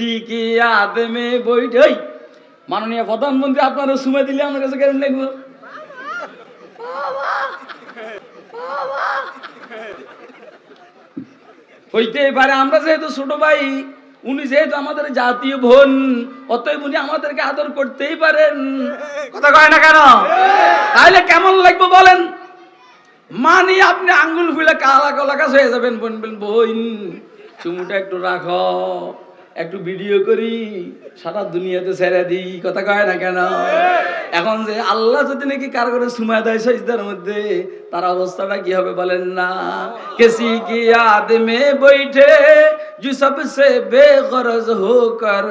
किसी की याद में बैठे माननीय प्रधानमंत्री আপনারা সুমা দিলে আমার কাছে কেমন লাগবে হইতেই পারে আমরা যেহেতু ছোট ভাই উনি যেহেতু আমাদের জাতীয় বোন অতএব উনি আমাদেরকে আদর করতেই পারেন কথা কয় না কেন তাহলে কেমন লাগবে বলেন মানি আপনি আঙ্গুল ফুলে কালা কালা কাজ হয়ে যাবেন বলবেন বোন চুমুটা একটু রাখো একটু ভিডিও করি সারা দুনিয়াতে ছেড়ে দিই কথা কয় না কেন এখন যে আল্লাহ যদি নাকি কার করে সুমা দেয় সাজদার মধ্যে তার অবস্থাটা কি হবে বলেন না किसी की याद में बैठे जो सबसे बेगरज होकर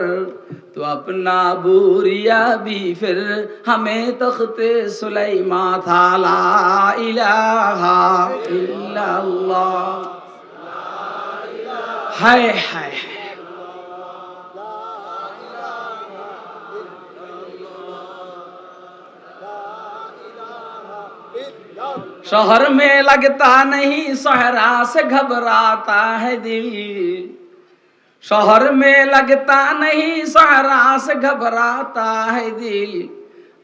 तो अपना बुरिया भी फिर हमें तख्ते सुलेमा था ला इलाहा इल्लल्लाह हाय हाय शहर में लगता नहीं सहरा से घबराता है दिल शहर में लगता नहीं सहरा से घबराता है दिल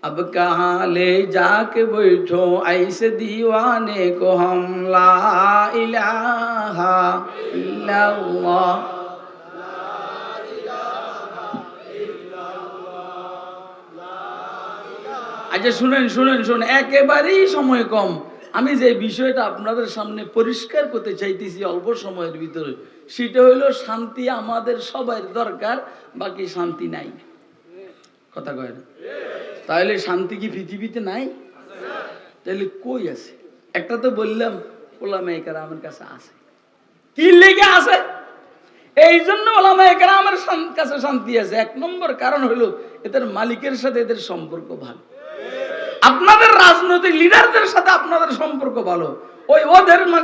अब कहाँ ले जाके बैठो ऐसे दीवाने को हम ला इलाहा इल्लल्लाह আচ্ছা শুনেন শুনেন শুনেন একেবারেই সময় কম আমি যে বিষয়টা আপনাদের সামনে পরিষ্কার করতে চাইতেছি অল্প সময়ের ভিতরে সেটা হলো শান্তি আমাদের সবার দরকার বাকি শান্তি নাই কথা কয় না তাহলে শান্তি কি পৃথিবীতে নাই তাহলে কই আছে একটা তো বললাম ওলামায়ে কেরামের কাছে আছে কি লেগে আছে এই জন্য ওলামায়ে কেরামের কাছে শান্তি আছে এক নম্বর কারণ হলো এদের মালিকের সাথে এদের সম্পর্ক ভালো আপনাদের রাজনৈতিক লিডারদের সাথে আপনাদের সম্পর্ক ভালো ওই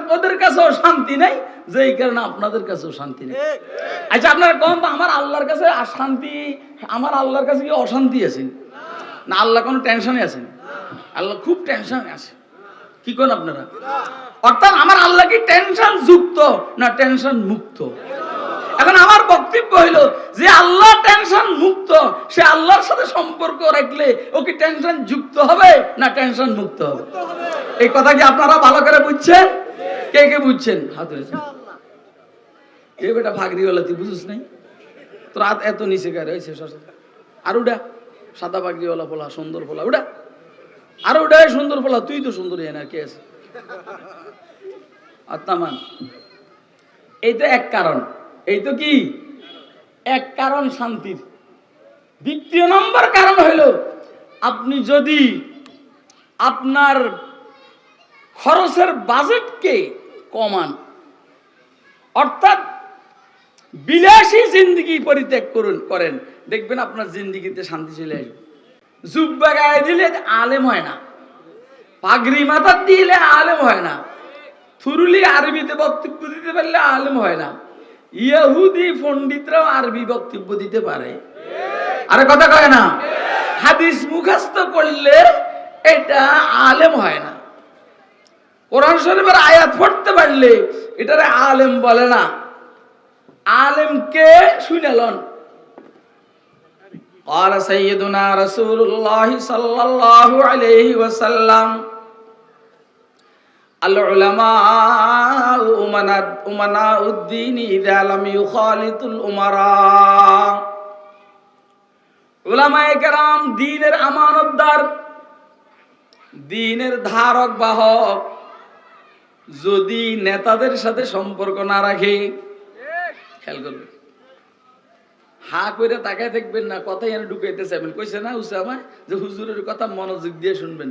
ওদের কাছেও শান্তি নাই যেই কারণে আপনাদের কাছেও শান্তি নেই আচ্ছা আপনারা কোন আমার আল্লাহর কাছে শান্তি আমার আল্লাহর কাছে কি অশান্তি আছে না আল্লাহ কোনো টেনশনে আছেন আল্লাহ খুব টেনশনে আছে কি কোন আপনারা অর্থাৎ আমার আল্লাহ কি টেনশন যুক্ত না টেনশন মুক্ত এখন আমার বক্তব্য হলো যে আল্লাহ টেনশন মুক্ত সে আল্লাহর সাথে সম্পর্ক রাখলে ও কি টেনশন যুক্ত হবে না টেনশন মুক্ত হবে এই কথা কি আপনারা ভালো করে বুঝছেন কে কে বুঝছেন হাত তুলেছেন এ বেটা ফাগরিওয়ালা তুই বুঝিস নাই তোর হাত এত নিচে করে হয়েছে আর উডা সাদা ফাগরিওয়ালা পোলা সুন্দর পোলা উডা আর উডা সুন্দর পোলা তুই তো সুন্দর না কে আছে আত্মামান এই তো এক কারণ এই তো কি এক কারণ শান্তির দ্বিতীয় নম্বর কারণ হলো আপনি যদি আপনার খরচের বাজেটকে কমান অর্থাৎ বিলাসী জিন্দেগি পরিত্যাগ করেন দেখবেন আপনার জিন্দেগিতে শান্তি চলে আসবে জুব্বা গায়ে দিলে আলেম হয় না পাগড়ি মাথা দিলে আলেম হয় না থুরুলি আরবিতে বক্তব্য দিতে পারলে আলেম হয় না ইহুদি পণ্ডিতরাও আরবি বক্তব্য দিতে পারে আরে কথা কয় না হাদিস মুখস্থ করলে এটা আলেম হয় না কোরআন শরীফের আয়াত পড়তে পারলে এটারে আলেম বলে না আলেমকে শুনেলন قال سيدنا رسول الله صلى الله عليه وسلم العلماء أمناء الدين إذا لم يخالطوا الأمراء উলামায়ে কেরাম দ্বীনের আমানতদার দ্বীনের ধারক বাহক যদি নেতাদের সাথে সম্পর্ক না রাখে খেয়াল করবেন হা করে তাকায় দেখবেন না কথাই এনে ঢুকাইতে চাইবেন কইছে না উসামা যে হুজুরের কথা মনোযোগ দিয়ে শুনবেন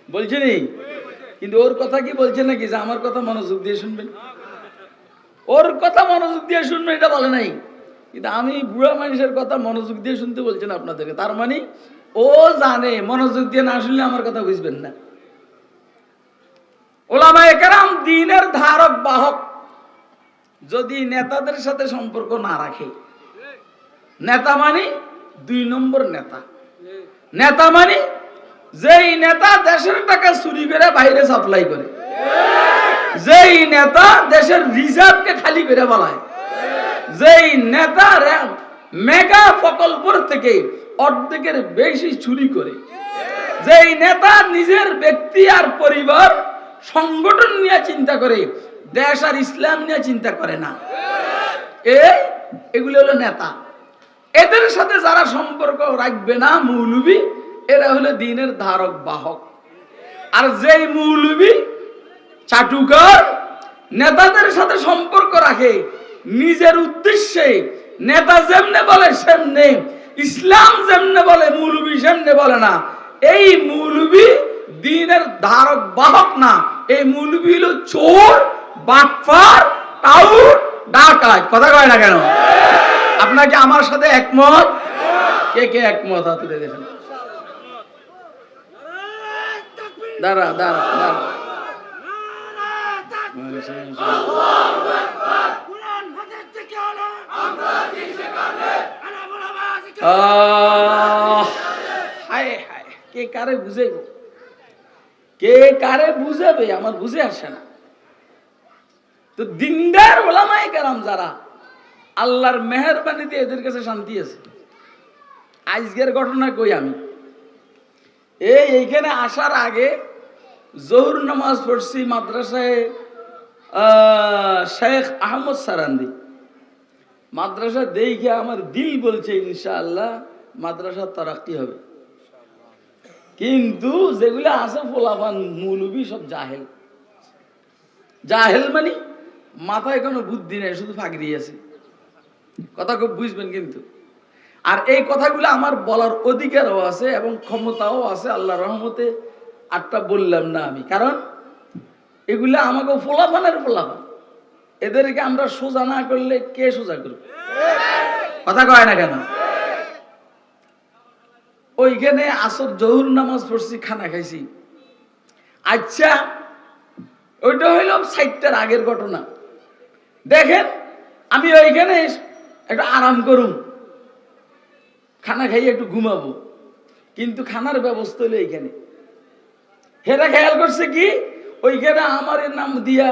বলছেনি কিন্তু ওর কথা কি বলছে নাকি যে আমার কথা মনোযোগ দিয়ে শুনবেন ওর কথা মনোযোগ দিয়ে শুনবেন এটা বলে নাই কিন্তু আমি বুড়া মানুষের কথা মনোযোগ দিয়ে শুনতে বলছেন আপনাদেরকে তার মানে ও জানে মনোযোগ দিয়ে না শুনলে আমার কথা বুঝবেন না উলামায়ে কেরাম দ্বীনের ধারক বাহক যদি নেতাদের সাথে সম্পর্ক না রাখে নেতা মানে দুই নম্বর নেতা নেতা মানে যেই নেতা দেশের টাকা চুরি করে বাইরে সাপ্লাই করে যেই নেতা দেশের রিজার্ভকে খালি করে বলায় যেই নেতা মেগা প্রকল্পের থেকে অর্ধেকের বেশি চুরি করে। যেই নেতা নিজের ব্যক্তি আর পরিবার সংগঠন নিয়ে চিন্তা করে, দেশ আর ইসলাম নিয়ে চিন্তা করে না, এগুলো হলো নেতা। এদের সাথে যারা সম্পর্ক রাখবে না মৌলবি, এরা হলো দ্বীনের ধারক বাহক। আর যেই মৌলবি চাটুকার নেতাদের সাথে সম্পর্ক রাখে নিজের উদ্দেশ্যে, নেতা যেমনে বলে সেমনে, ইসলাম যেমনে বলে মৌলবি সেমনে বলে না, এই মৌলবি দ্বীনের ধারক বাহক না। এই মৌলবি হলো চোর, বাটপার, টাউট, ডাকাত। কথা কয় না কেন? আপনাকে আমার সাথে একমত? কে কে একমত হাত তুলে দেখেন। দাঁড়া দাঁড়া দাঁড়া, কে কারে বুঝাইব, কে কারে বুঝাবে, আমার বুঝে আসে না। তো দিনদার ওলামায়ে কেরাম যারা, আল্লাহর মেহেরবানিতে এদের কাছে শান্তি আছে। আজকের ঘটনা কই, আমি এইখানে আসার আগে জোহর নামাজ পড়ছি মাদ্রাসায় শেখ আহমদ সারান্দি। মাদ্রাসা দেখে আমার দিল বলছে ইনশাআল্লাহ মাদ্রাসা তারাক্কি হবে। কিন্তু যেগুলো আছে ফোলাফান মৌলবি সব জাহেল। জাহেল মানে মাথায় কোনো বুদ্ধি নেই, শুধু ফাগরি আছে। কথা খুব বুঝবেন কিন্তু। আর এই কথাগুলো আমার বলার অধিকারও আছে এবং ক্ষমতাও আছে আল্লাহর রহমতে। আটটা বললাম না আমি, কারণ এগুলো আমাকে ফোলাফানের ফোলাফান। এদেরকে আমরা সোজা না করলে কে সোজা করবে? কথা কয় না কেন? ওইখানে আসর জহুর নামাজ পড়ছি, খানা খাইছি। আচ্ছা, ওইটা হইল 60টার আগের ঘটনা। দেখেন, আমি ওইখানে একটু আরাম করুম, খানা খাইয়ে একটু ঘুমাবো, কিন্তু খানার ব্যবস্থা হলো এইখানে। হেরা খেয়াল করছে কি, ওইখানে আমার নাম দিয়া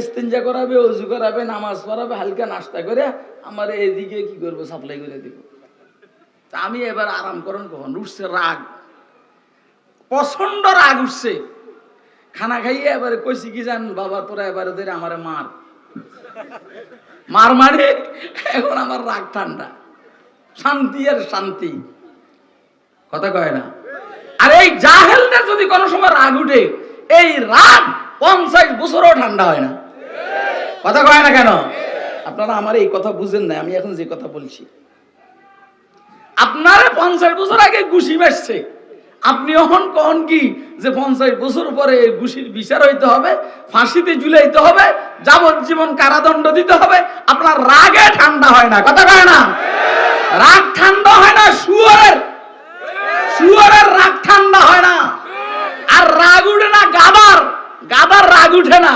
ইস্তেঞ্জা করাবে, অজু করাবে, নামাজ পড়াবে, হালকা নাস্তা করে আমার এদিকে কি করবো, সাপ্লাই করে দিব। আমি এবার আরাম করেন কখন উঠছে রাগ, প্রচন্ড রাগ উঠছে। খানা খাইয়ে এবারে কইছি কি জান, বাবা তোরা এবারে ধরে আমার মার মার মানে এখন আমার রাগ ঠান্ডা, শান্তি আর শান্তি। কথা কয় না? আর এই জাহেলদের যদি কোনো সময় রাগ উঠে, এই রাগ 50 বছরও ঠান্ডা হয় না। কথা কয় না কেন? আপনারা আমার এই কথা বুঝেন না, আমি এখন যে কথা বলছি। আপনারা 50 বছর আগে ঘুষি বেসছে, আপনি এখন কন কি যে 50 বছর পরে ঘুষির বিচার হইতে হবে, ফাঁসিতে ঝুলাইতে হবে, যাবজ্জীবন কারাদণ্ড দিতে হবে। আপনার রাগে ঠান্ডা হয় না। কথা কয় না? রাগ ঠান্ডা হয় না শুয়োরের রাগ ঠান্ডা হয় না। আর রাগ উঠে না গাদার রাগ উঠে না।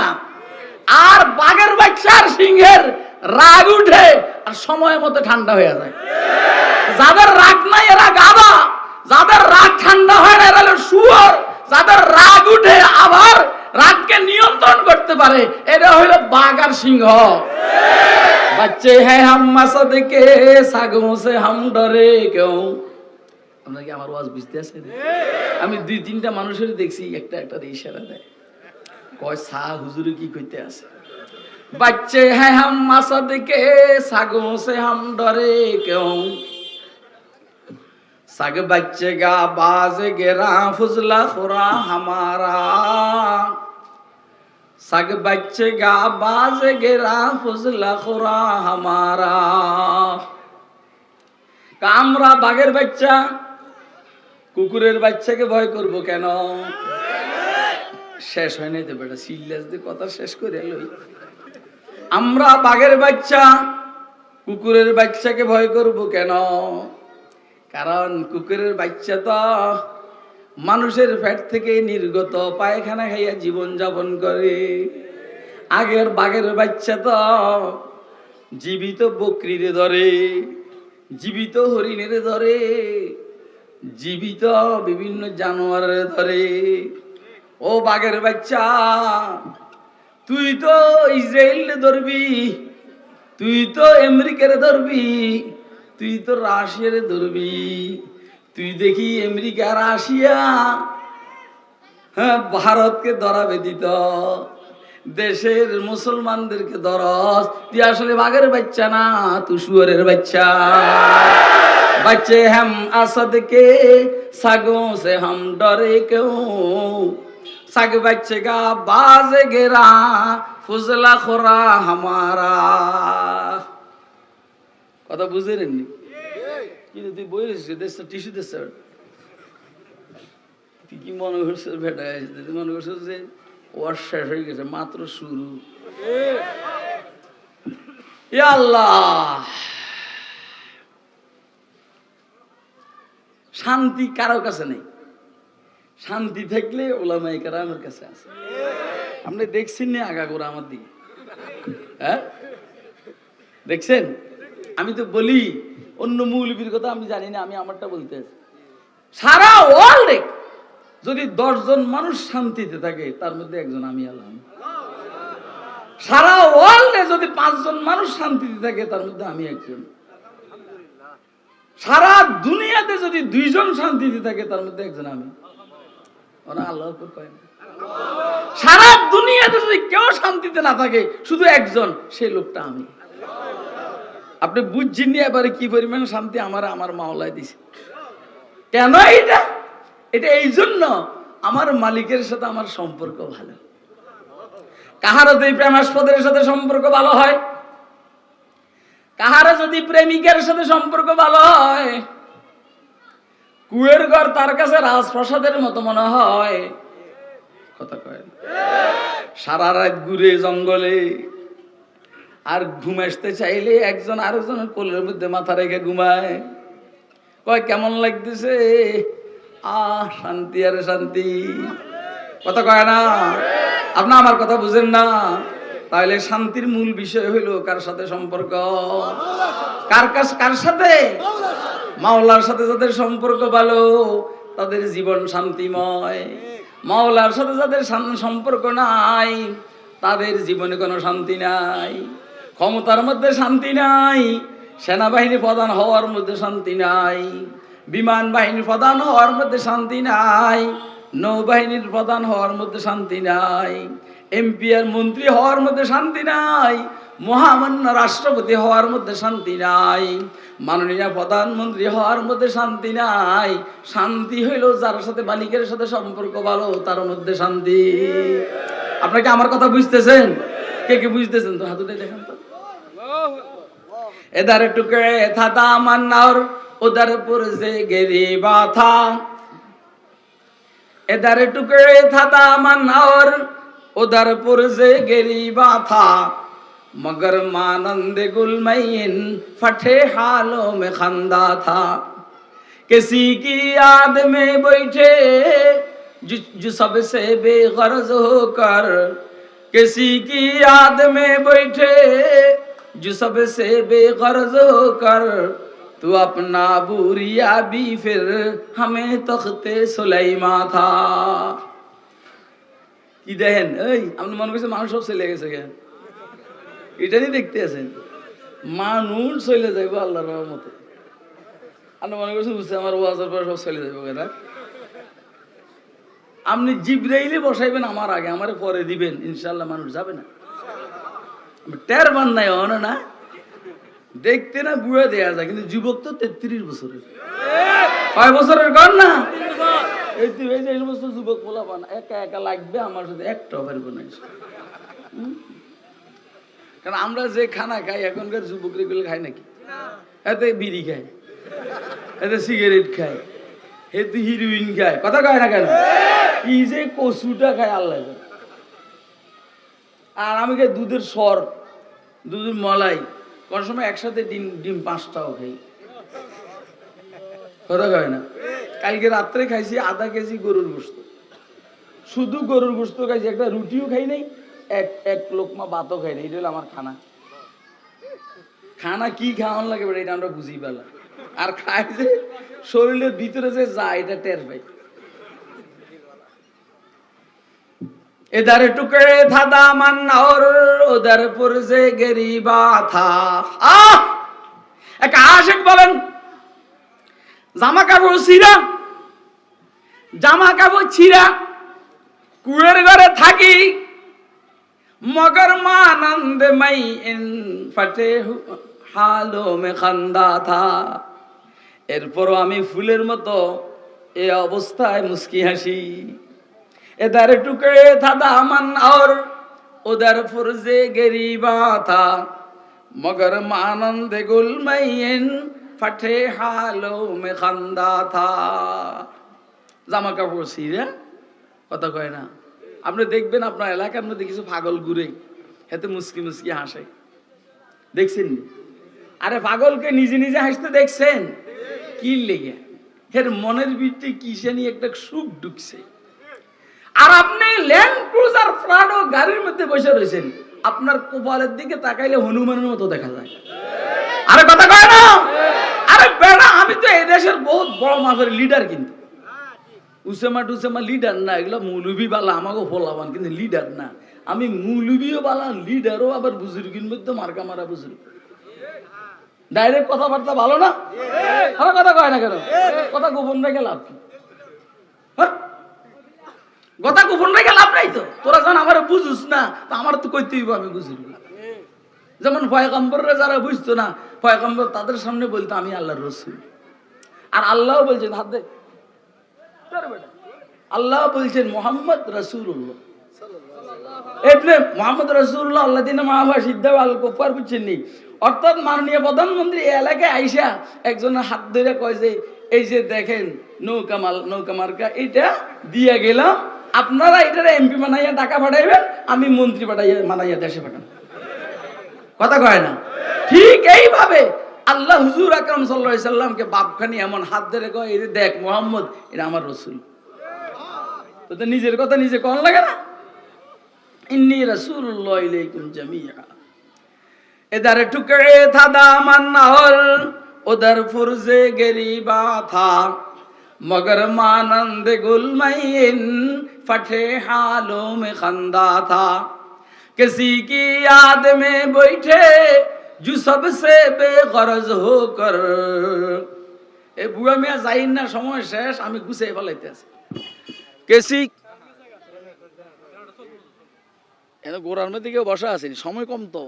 আর বাঘের বাচ্চার সিংহের রাগ উঠে আর সময় মতো ঠান্ডা হয়ে যায়। যাদের রাগ নাই এরা গাদা, যাদের রাগ ঠান্ডা হয় না এরা হলো শুয়োর। যাদের রাগ উঠে আবার রাগকে নিয়ন্ত্রণ করতে পারে এরা হলো বাঘ আর সিংহ। বাচ্চে হ্যাঁ হাম মাসাদ কে সাগোं से हम डरे क्यों। আপনারা কি আমার ওয়াজ বুঝতে আছেন? আমি 2-3টা মানুষের দেখছি একটা ইশারা দেয়, কয় সা হুজুর কি কইতে আছে। বাচ্চে হ্যাঁ হাম মাসাদ কে সাগোं से हम डरे क्यों। साग बच्चेगा बाज गिरा फुजला खुरा हमारा। साग बच्चेगा बाज गिरा फुजला खुरा हमारा। আমরা বাঘের বাচ্চা কুকুরের বাচ্চাকে ভয় করব কেন? শেষ হয় নাই তো বেটা, সিরিয়াস দিয়ে কথা শেষ করে লই। আমরা বাঘের বাচ্চা কুকুরের বাচ্চাকে ভয় করব কেন? কারণ কুকুরের বাচ্চা তো মানুষের পেট থেকে নির্গত পায়খানা খাইয়া জীবন যাপন করে। আগের বাঘের বাচ্চা তো জীবিত বকরিরে ধরে, জীবিত হরিণের ধরে, জীবিত বিভিন্ন জানোয়ারের ধরে। ও বাঘের বাচ্চা, তুই তো ইসরায়েল ধরবি, তুই তো আমেরিকারে ধরবি, তুই তো রাশিয়ারে ধরবি, তুই দেখি আমেরিকা রাশিয়া হ্যাঁ ভারতকে ধরাবে দিত, দেশের মুসলমানদেরকে ধরস। তুই আসলে বাঘের বাচ্চা না, তুই শুয়োরের বাচ্চা। बच्चे हम असद के सगों से हम डरे क्यों, सग बच्चे का बाज गिरा फुजला खुरा हमारा। কথা বুঝে নেননি কিন্তু তুই বলিস দেশটা টিস্যু দেশ তুই কি মনে করছিস বেটা, তুই মনে করছিস যে ওয়ার শেষ হয়ে গেছে, মাত্র শুরু। ইয়া আল্লাহ, শান্তি কারো কাছে নেই, শান্তি থাকলে ওলামায়ে কেরামের কাছে আছে। আপনি দেখছেন না আগাগোড়া আমার দিকে, হ্যাঁ দেখছেন? আমি তো বলি অন্য মৌলবীর কথা আমি জানি না, আমি আমারটা বলতে আছি। সারা ওয়ার্ল্ডে যদি 10 জন মানুষ শান্তিতে থাকে তার মধ্যে একজন আমি আল্লাহ। সারা ওয়ার্ল্ডে যদি 5 জন মানুষ শান্তিতে থাকে তার মধ্যে আমি একজন। সারা দুনিয়াতে যদি 2 জন শান্তিতে থাকে তার মধ্যে একজন আমি। ওরা আল্লাহ আকবার কয় না। সারা দুনিয়াতে যদি কেউ শান্তিতে না থাকে শুধু একজন, সেই লোকটা আমি। আপনি বুঝছেন নি এবারে কি পরিমাণ শান্তি আমার মাওলায় দিছে। কেন এটা? এটা এই জন্য আমার মালিকের সাথে আমার সম্পর্ক ভালো। কাহার যদি প্রেমাস্পদের সাথে সম্পর্ক ভালো হয়, কাহার যদি প্রেমিকের সাথে সম্পর্ক ভালো হয়, কুয়ের ঘর তার কাছে রাজপ্রাসাদের মতো মনে হয়। কথা কয় সারা রাত ঘুরে জঙ্গলে, আর ঘুম আসতে চাইলে একজন আরেকজনের কোলের মধ্যে মাথা রেখে ঘুমায়। কয় কেমন লাগতেছে? শান্তি আর শান্তি। কথা কয় না? আপনি আমার কথা বুঝেন না? তাহলে শান্তির মূল বিষয় হইল কার সাথে সম্পর্ক, কার সাথে? মাওলার সাথে যাদের সম্পর্ক ভালো তাদের জীবন শান্তিময়। মাওলার সাথে যাদের সম্পর্ক নাই তাদের জীবনে কোনো শান্তি নাই। ক্ষমতার মধ্যে শান্তি নাই, সেনাবাহিনী প্রধান হওয়ার মধ্যে শান্তি নাই, বিমান বাহিনীর প্রধান হওয়ার মধ্যে শান্তি নাই, নৌবাহিনীর প্রধান হওয়ার মধ্যে শান্তি নাই, এমপি আর মন্ত্রী হওয়ার মধ্যে শান্তি নাই, মহামান্য রাষ্ট্রপতি হওয়ার মধ্যে শান্তি নাই, মাননীয় প্রধানমন্ত্রী হওয়ার মধ্যে শান্তি নাই। শান্তি হইল যার সাথে মালিকের সাথে সম্পর্ক ভালো তার মধ্যে শান্তি। আপনাকে আমার কথা বুঝতেছেন? কে কে বুঝতেছেন তো হাত উঠে দেখেন তো। इधर टुकड़े था दामन और उधर पुरज़े गिरीबा था, इधर टुकड़े था दामन और उधर पुरज़े गिरीबा था, मगर मानंद गुलमैन फटे हालों में खंदा था। किसी की याद में बैठे जो सबसे बेगर्ज होकर, किसी की याद में बैठे जो सबसे बेगर्ज होकर, तू अपना बुरिया भी फिर हमें तख्ते सुलाइमा था। কি দেখেন এই আপনি মনে করছেন মানুষ সব চলে গেছে কেন? এটাই দেখতে আছেন মানুষ চলে যাইব আল্লাহর রহমতে। আপনি মনে করছেন বুঝছে আমার ওয়াজের পরে সব চলে যাইব কেন? আপনি জিবরাইলে বসাইবেন আমার আগে, আমারে পরে দিবেন, ইনশাআল্লাহ মানুষ যাবে না। টের বান নাই হন না, দেখতে না বুড়া দেয়া যায়, কিন্তু যুবক তো 33 বছরের। কয় বছরের কর না? এই যে সমস্ত যুবক বলা পান একা একা লাগবে আমার সাথে একটা পারবো না। কারণ আমরা যে খানা খাই এখনকার যুবক রেগুলো খাই নাকি? এতে বিড়ি খায়, এতে সিগারেট খায়, এতে হিরোইন খায়। কথা কয় না কেন? কি যে কচুটা খায় আল্লাহ। আর আমি খাই দুধের সর, দুধের মলাই, কোন সময় একসাথে ডিম 5টাও খাই। কথা কয় না? কালকে রাত্রে খাইছি আধা কেজি গরুর গোশত, শুধু গরুর গোশত খাইছি, একটা রুটিও খাই নাই, এক লোকমা ভাতও খাই নাই। এটা হলো আমার খানা। খানা কি খাওয়ান লাগে এটা আমরা বুঝি পেলাম। আর খাই যে শরীরের ভিতরে যে যায় এটা টের পাই। इधर टुकड़े था दामन और उधर पुरज़े गिरीबा था, এক আশিক বলেন জামা কাপড় ছিঁড়া, জামা কাপড় ছিঁড়া, কুয়ের ঘরে থাকি, মগর মানন্দ মাই ইন ফাটে হালো মে খান্দা থা। এরপরও আমি ফুলের মতো এ অবস্থায় মুস্কি হাসি। এদার টুকরে থা দামন और उधर फुर्जे गरीबा था, मगर मानंद गुल मैन फटे हालों में खंदा था। জামা কাপড় ছিঁড়া, কথা কয় না। আপনি দেখবেন আপনার এলাকার মধ্যে কিছু পাগল ঘুরে, এতে মুস্কি মুস্কি হাসে, দেখছেন? আরে পাগলকে নিজে নিজে হাসতে দেখছেন? কি লেগে? এর মনের ভিতরে কিসে নিয়ে একটা সুখ ঢুকছে। আর আপনি ল্যান্ড ক্রুজার প্রাডো গাড়ির মধ্যে বসে রয়েছেন, আপনার কপালের দিকে তাকাইলে হনুমানের মতো দেখা যায়। আরে কথা কয় না? আরে বেড়া, আমি তো এই দেশের বহুত বড় মাপের লিডার, কিন্তু উসেমা টুসেমা লিডার না, এগুলো মৌলবি বালা আমাকে ফলাবান, কিন্তু লিডার না। আমি মৌলবিও বালা, লিডারও আবার বুজুর্গের মধ্যে মার্কা মারা বুজুর্গ। ডাইরেক্ট কথাবার্তা ভালো না? আমার কথা কয় না কেন? কথা গোপন রেখে লাভ কি? কথা গোপন রেখে লাভ নাই তো। তোরা যখন আমার বুঝুস না, তো আমার তো কইতে হইব, আমি বুঝবি। যেমন পয়গম্বররা যারা বুঝতো না, পয়গম্বর তাদের সামনে বলতো আমি আল্লাহর রাসূল। আর আল্লাহ বলছেন, হাত দে, আল্লাহ বলছেন মুহাম্মদ রাসূলুল্লাহ। এমনি মুহাম্মদ রাসূলুল্লাহ আল্লাযিনা মাআহু সিদ্দাউ আল কুফার বুঝছেন নি? অর্থাৎ মাননীয় প্রধানমন্ত্রী এলাকায় আইসা একজনের হাত ধরে কয় যে এই যে দেখেন নৌকা মার্কা, এটা দিয়ে গেলাম, আপনারা এটার এমপি বানাইয়া টাকা পাঠাইবেন, আমি মন্ত্রী পাঠাইয়া মানাইয়া দেশে পাঠান। কথা কয় না? ঠিক এইভাবে আল্লাহ হুজুর আকরাম সাল্লাল্লাহু আলাইহি সাল্লামকে বাপখানি এমন হাত ধরে কয়, এই দেখ মুহাম্মদ, এটা আমার রাসূল। তো নিজের কথা নিজে কোন লাগে না? ইন্নী রাসূলুল্লাহ ইলাইকুম জামিআ। इधर टुकड़े था दामन और उधर फुर्जे गरीबा था, मगर मानंद गुलमैन फटे हालों में खंदा था। किसी की याद में बैठे जो सबसे बेगरज होकर। ए बुआ मिया যাইন না, সময় শেষ, আমি গুছিয়ে ফেলাইতে আছি। কেসি এত গোড়ার মধ্যে কেউ বসা আছে, সময় কম তো।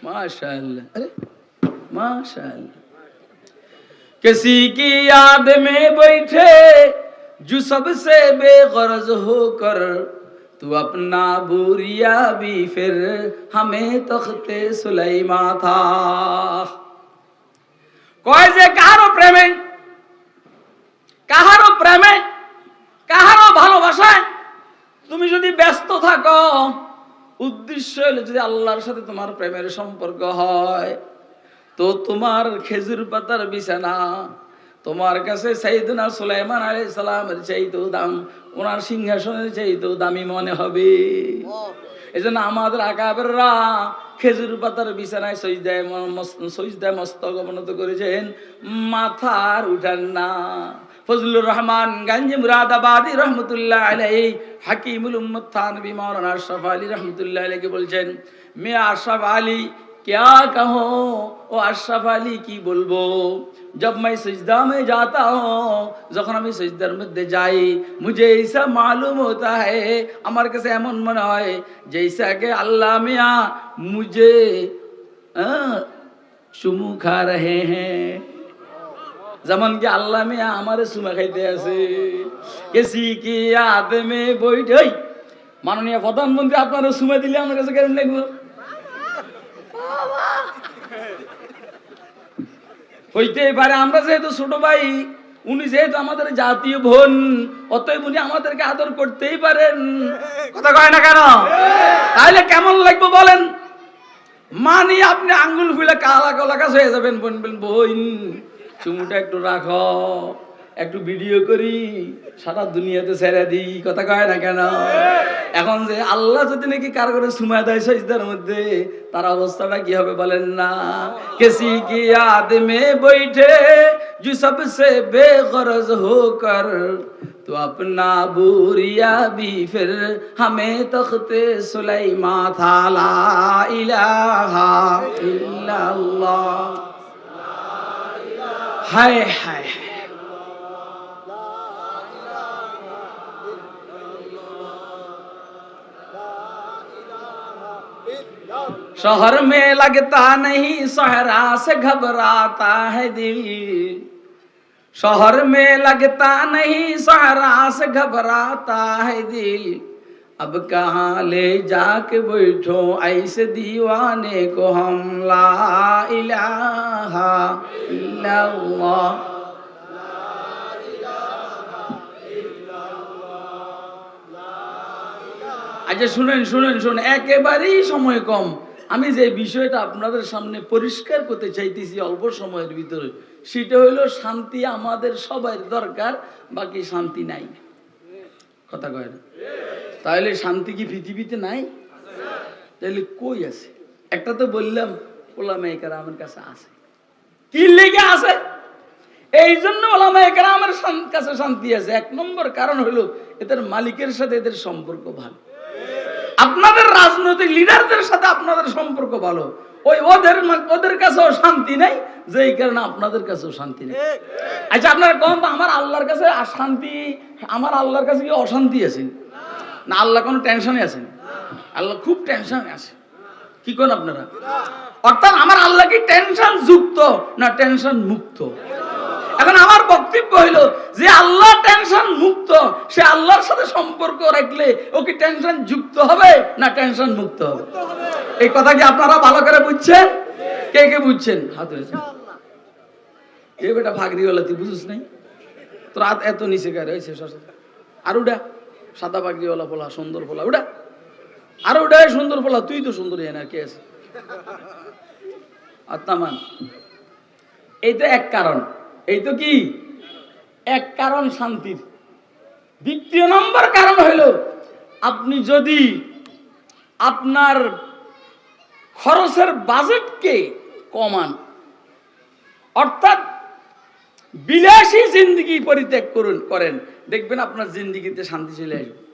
माशाअल्लाह, अरे माशाअल्लाह। किसी की याद में बैठे जो सबसे बेगरज होकर, तू अपना बुरिया भी फिर हमें तख्ते सुलाइमा था। কয় যে কাহারো প্রেমে, কাহারো প্রেমে, কাহারো ভালোবাসায় তুমি যদি ব্যস্ত থাকো, উদ্দেশ্য হলো যদি আল্লাহর সাথে তোমার প্রেমের সম্পর্ক হয়, তো তোমার খেজুর পাতার বিছানা তোমার কাছে সাইয়েদনা সুলাইমান আলাইহিস সালামের চাইতেও দাম, ওনার সিংহাসনের চাইতেও দামি মনে হবে। এজন্য আমাদের আকাবেররা খেজুর পাতার বিছানায় সজদায় মস্তক অবনত করেছেন, মাথার উঠান না। ফজলুর রহমান গাঞ্জি মুরাদাবাদী রহমতুল্লাহ আলাইহি, হাকিমুল উম্মত থানবী মাওলানা আশরাফ আলী রহমতুল্লাহ আলাইহি বলছেন, মে আশরাফ আলী क्या कहो, ও আশরাফ আলী কি বলবো, जब मैं सजदा में जाता हूँ, যখন আমি সজদার মধ্যে যাই, मुझे ऐसा मालूम होता है, আমার কাছে এমন মনে হয় जैसा कि अल्लाह मियां मुझे चुमू खा रहे हैं, যেমন কি আল্লাহ মিয়া আমারে চুমা খাইতে আছে। কেসি কি याद में बैठे, মাননীয় প্রধানমন্ত্রী আপনারা চুমা দিলে আমার কাছে কেমন লাগবে? হইতেই পারে আমরা যেহেতু ছোট ভাই, উনি যেহেতু আমাদের জাতীয় বোন, অতএব উনি আমাদেরকে আদর করতেই পারেন। কথা কয় না কেন? তাহলে কেমন লাগবে বলেন? মানি আপনি আঙ্গুল ফুলে কালা কালা কাজ হয়ে যাবেন, বলবেন বোন চুমুটা একটু রাখো, একটু ভিডিও করি, সারা দুনিয়াতে ছেড়ে দিই। কথা কয় না কেন? এখন যে আল্লাহ যদি নাকি কার করে সুমা দেয় সজদার মধ্যে, তার অবস্থাটা কি হবে বলেন না? কিসি কি याद में बैठे जो सबसे बेगरज होकर, तो अपना बुरिया भी फिर हमें तख्ते सुलेमा था ला इलाहा इल्लल्लाह हाय हाय शहर में लगता नहीं सहरा से घबराता है दिल शहर में लगता नहीं सहरा से घबराता है दिल अब कहाँ ले जाके बैठो ऐसे दीवाने को हम ला इलाहा इल्लल्लाह আচ্ছা শুনেন শুনেন শুনেন একেবারেই সময় কম আমি যে বিষয়টা আপনাদের সামনে পরিষ্কার করতে চাইতেছি অল্প সময়ের ভিতরে সেটা হলো শান্তি আমাদের সবার দরকার বাকি শান্তি নাই কথা কয় না তাহলে শান্তি কি পৃথিবীতে নাই তাহলে কই আছে একটা তো বললাম ওলামায়ে কেরামের কাছে আছে কি লেগে আছে এই জন্য ওলামায়ে কেরামের কাছে শান্তি আছে এক নম্বর কারণ হলো এদের মালিকের সাথে এদের সম্পর্ক ভালো আপনাদের রাজনৈতিক লিডারদের সাথে আপনাদের সম্পর্ক ভালো ওই ওদের কাছেও শান্তি নাই যেই কারণে আপনাদের কাছেও শান্তি নেই আচ্ছা আপনারা কোন আমার আল্লাহর কাছে শান্তি আমার আল্লাহর কাছে কি অশান্তি আছে না আল্লাহ কোনো টেনশনে আছেন আল্লাহ খুব টেনশনে আছে কি কোন আপনারা অর্থাৎ আমার আল্লাহ কি টেনশন যুক্ত না টেনশন মুক্ত এখন আমার বক্তব্য হইল যে আল্লাহ টেনশন মুক্ত সে আল্লাহর সাথে সম্পর্ক রাখলে ও কি টেনশন যুক্ত হবে না টেনশন মুক্ত হবে এই কথা কি আপনারা ভালো করে বুঝছেন কে কে বুঝছেন হাত তুলেছেন এ বেটা ফাগরিওয়ালা তুই বুঝিস নাই তোর হাত এত নিচে গায়ে রয়েছে আর উডা সাদা ফাগরিওয়ালা পোলা সুন্দর পোলা উডা আর উডা সুন্দর পোলা তুই তো সুন্দর না কে আছে আত্মামান এই তো এক কারণ এই তো কি এক কারণ শান্তির দ্বিতীয় নম্বর কারণ হইল আপনি যদি আপনার খরচের বাজেটকে কমান অর্থাৎ বিলাসী জিন্দেগি পরিত্যাগ করেন দেখবেন আপনার জিন্দেগিতে শান্তি চলে আসবে